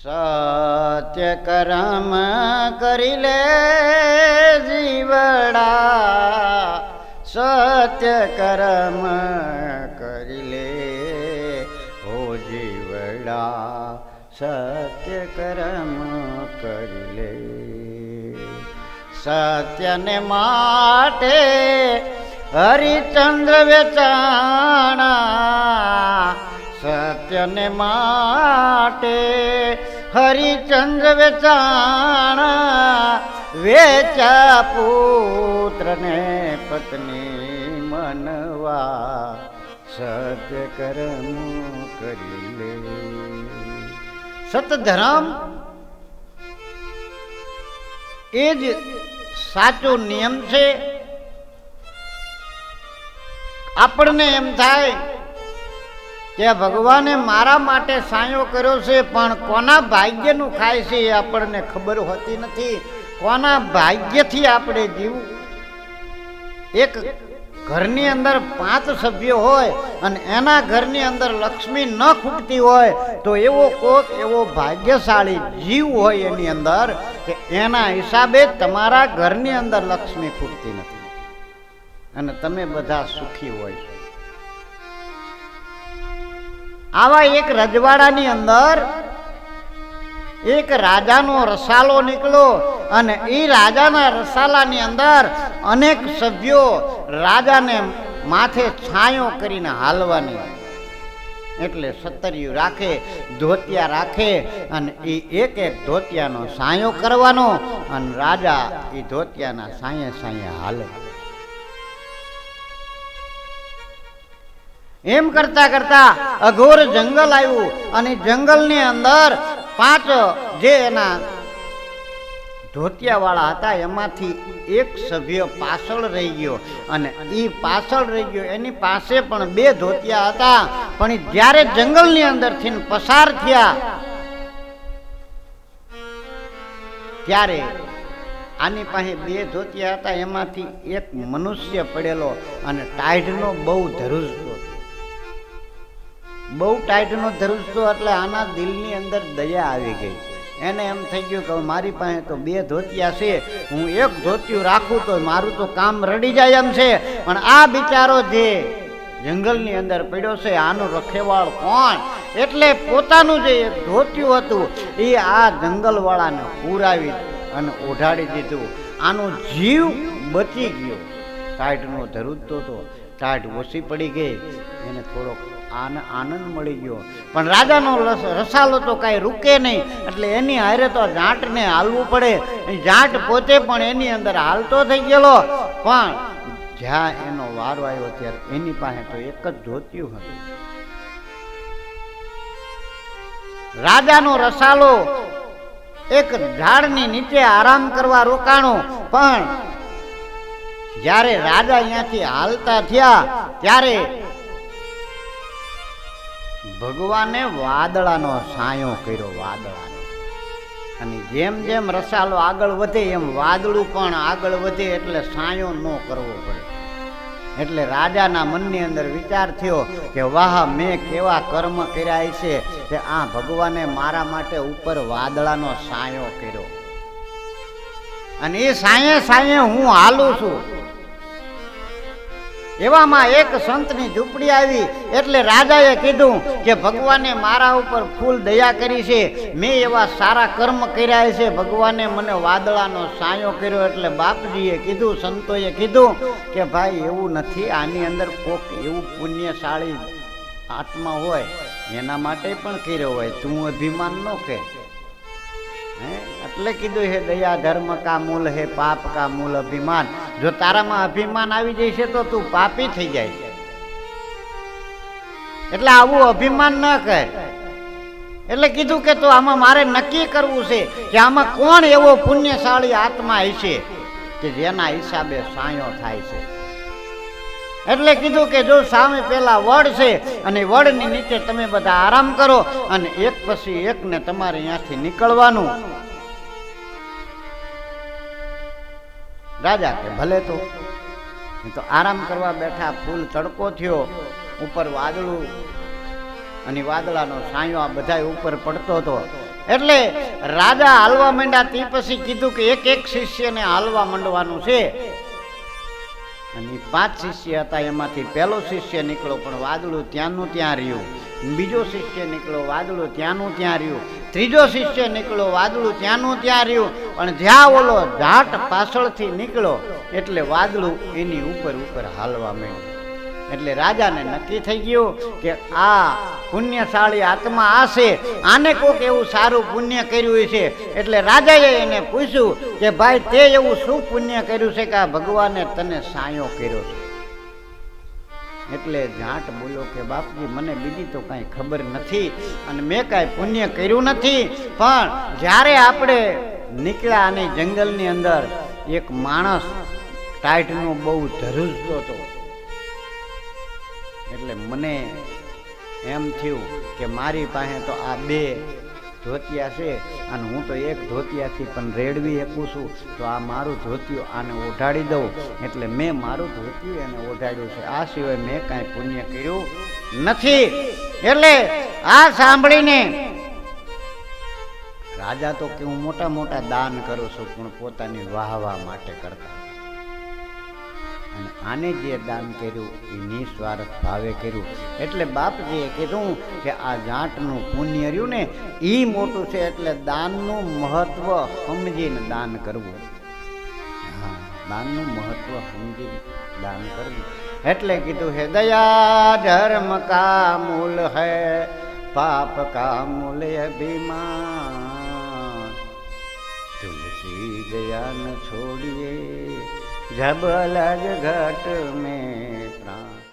સત્ય કર્મ કરી લે જીવડા, સત્ય કર્મ કરી લે હો જીવડા, સત્ય કર્મ કરી લે. સત્યને માટે હરિચંદ્ર વેચાણા, સત્યને માટે હરિચંદ્ર વેચાણા, વેચા પુત્રને પત્ની મનવા, સત્ય કર્મ કરી લે. સતધર્મ એ જ સાચો નિયમ છે. આપણને એમ થાય કે ભગવાને મારા માટે સાયો કર્યો છે, પણ કોના ભાગ્યનું ખાય છે એ આપણને ખબર હોતી નથી. કોના ભાગ્યથી આપણે જીવવું. એક ઘરની અંદર 5 સભ્યો હોય અને એના ઘરની અંદર લક્ષ્મી ન ખૂટતી હોય તો એવો કોક એવો ભાગ્યશાળી જીવ હોય એની અંદર કે એના હિસાબે તમારા ઘરની અંદર લક્ષ્મી ખૂટતી નથી અને તમે બધા સુખી હોય. આવા એક રજવાડાની અંદર એક રાજાનો રસાલો નીકળ્યો અને એ રાજાના રસાલાની અંદર અનેક સભ્યો રાજાને માથે છાંયો કરીને હાલવાની, એટલે સતરિયું રાખે, ધોતિયા રાખે અને એ એક એક ધોતિયાનો સાયો કરવાનો અને રાજા એ ધોતિયાના સાયે સાયે હાલે. એમ કરતા કરતા અઘોર જંગલ આવ્યું અને જંગલની અંદર 5 જે એના ધોતિયા વાળા હતા એમાંથી એક સભ્ય પાછળ રહી ગયો અને એ પાછળ રહી ગયો. એની પાસે પણ 2 ધોતિયા હતા, પણ જ્યારે જંગલની અંદરથી પસાર થયા ત્યારે આની પાસે 2 ધોતિયા હતા, એમાંથી એક મનુષ્ય પડેલો અને ટાઢનો બહુ ધ્રુજતો, બહુ ટાઈટનો ધ્રુજતો. એટલે આના દિલની અંદર દયા આવી ગઈ. એને એમ થઈ ગયું કે મારી પાસે તો 2 ધોતિયા છે, હું એક ધોતિયું રાખું તો મારું તો કામ રડી જાય એમ છે, પણ આ બિચારો જે જંગલની અંદર પડ્યો છે આનો રખેવાળ કોણ? એટલે પોતાનું જે એક ધોતિયું હતું એ આ જંગલવાળાને પુરાવી અને ઓઢાડી દીધું. આનો જીવ બચી ગયો. ટાઈટનો ધ્રુજતો હતો, ટાઈટ ઓછી પડી ગઈ, એને થોડોક આનંદ મળી ગયો. પણ રાજાનો રસાલો તો કાંઈ રૂકે નહીં, એટલે એની હારે તો જાંટને હાલવું પડે. જાંટ પોતે પણ એની અંદર હાલતો થઈ ગયેલો, પણ જ્યાં એનો વારો આવ્યો ત્યારે એની પાસે તો એક જ ધોતિયું હતું. રાજાનો રસાલો એક ઝાડની નીચે આરામ કરવા રોકાણો, પણ જ્યારે રાજા અહીંયાથી હાલતા થયા ત્યારે ભગવાને વાદળાનો સાયો કર્યો, વાદળાનો. અને જેમ જેમ રસાલો આગળ વધે એમ વાદળું પણ આગળ વધે, એટલે સાયો ન કરવો પડે. એટલે રાજાના મનની અંદર વિચાર થયો કે વાહ, મેં કેવા કર્મ કર્યા છે કે આ ભગવાને મારા માટે ઉપર વાદળાનો સાયો કર્યો અને એ સાયે સાયે હું હાલું છું. એવામાં એક સંતની ઝૂંપડી આવી, એટલે રાજાએ કીધું કે ભગવાને મારા ઉપર ફૂલ દયા કરી છે, મેં એવા સારા કર્મ કર્યા છે, ભગવાને મને વાદળાનો સાયો કર્યો. એટલે બાપજીએ કીધું, સંતોએ કીધું કે ભાઈ એવું નથી, આની અંદર કોક એવું પુણ્યશાળી આત્મા હોય એના માટે પણ કર્યો હોય, તું અભિમાન ન કે. એટલે કીધું હે દયા ધર્મ કા મૂલ હે પાપ કા મૂલ અભિમાન. જો તારામાં અભિમાન આવી જશે તો તું પાપી થઈ જાય. એટલે આવું અભિમાન ન કર. એટલે કીધું કે તો આમાં મારે નક્કી કરવું છે કે આમાં કોણ એવો પુણ્યશાળી આત્મા હશે કે જેના હિસાબે સાયો થાય છે. એટલે કીધું કે જો સામે પેલા વડ છે અને વડની નીચે તમે બધા આરામ કરો અને એક પછી એકને તમારે અહીંયાથી નીકળવાનું. રાજા કે ભલે. તો આરામ કરવા બેઠા, ફૂલ તડકો થયો, ઉપર વાદળું અને વાદળાનો સાયો આ બધા ઉપર પડતો હતો. એટલે રાજા હાલવા માંડ્યા તે પછી કીધું કે એક એક શિષ્યને હાલવા માંડવાનું છે. અને 5 શિષ્ય હતા, એમાંથી પહેલો શિષ્ય નીકળ્યો પણ વાદળું ત્યાંનું ત્યાં રહ્યું. બીજો શિષ્ય નીકળ્યો, વાદળું ત્યાંનું ત્યાં રહ્યું. ત્રીજો શિષ્ય નીકળ્યો, વાદળું ત્યાંનું ત્યાં રહ્યું. પણ જ્યાં ઓલો ઝાટ પાછળથી નીકળ્યો એટલે વાદળું એની ઉપર ઉપર હાલવા માંડ્યું. એટલે રાજાને નક્કી થઈ ગયું કે આ પુણ્યશાળી આત્મા આ છે, આને કોઈક એવું સારું પુણ્ય કર્યું છે. એટલે રાજાએ એને પૂછ્યું કે ભાઈ તે એવું શું પુણ્ય કર્યું છે કે આ ભગવાને તને સાયો કર્યો છે? એટલે જાટ બોલ્યો કે બાપજી મને બીજી તો કાંઈ ખબર નથી અને મેં કાંઈ પુણ્ય કર્યું નથી, પણ જ્યારે આપણે નીકળ્યા અને જંગલની અંદર એક માણસ ટાઈટનો બહુ ધ્રુજતો હતો, એટલે મને એમ થયું કે મારી પાસે તો આ 2 ધોતિયા છે અને હું તો એક ધોતિયાથી પણ રેડવી શકું છું, તો આ મારું ધોતિયું આને ઓઢાડી દઉં. એટલે મેં મારું ધોતિયું એને ઓઢાડ્યું છે, આ સિવાય મેં કાંઈ પુણ્ય કર્યું નથી. એટલે આ સાંભળીને રાજા તો કે હું મોટા મોટા દાન કરું છું પણ પોતાની વાહવા માટે કરતા, અને આને જે દાન કર્યું એ નિસ્વાર્થ ભાવે કર્યું. એટલે બાપજીએ કીધું કે આ જાટનું પુણ્ય રહ્યું ને એ મોટું છે, એટલે દાનનું મહત્વ સમજીને દાન કરવું. હા, દાનનું મહત્વ સમજીને દાન કરવું. એટલે કીધું હે દયા ધર્મ કા મૂલ હૈ, પાપ કા મૂલ અભિમાન, तुलसी दया न छोड़िए जब अलग घट में प्राण।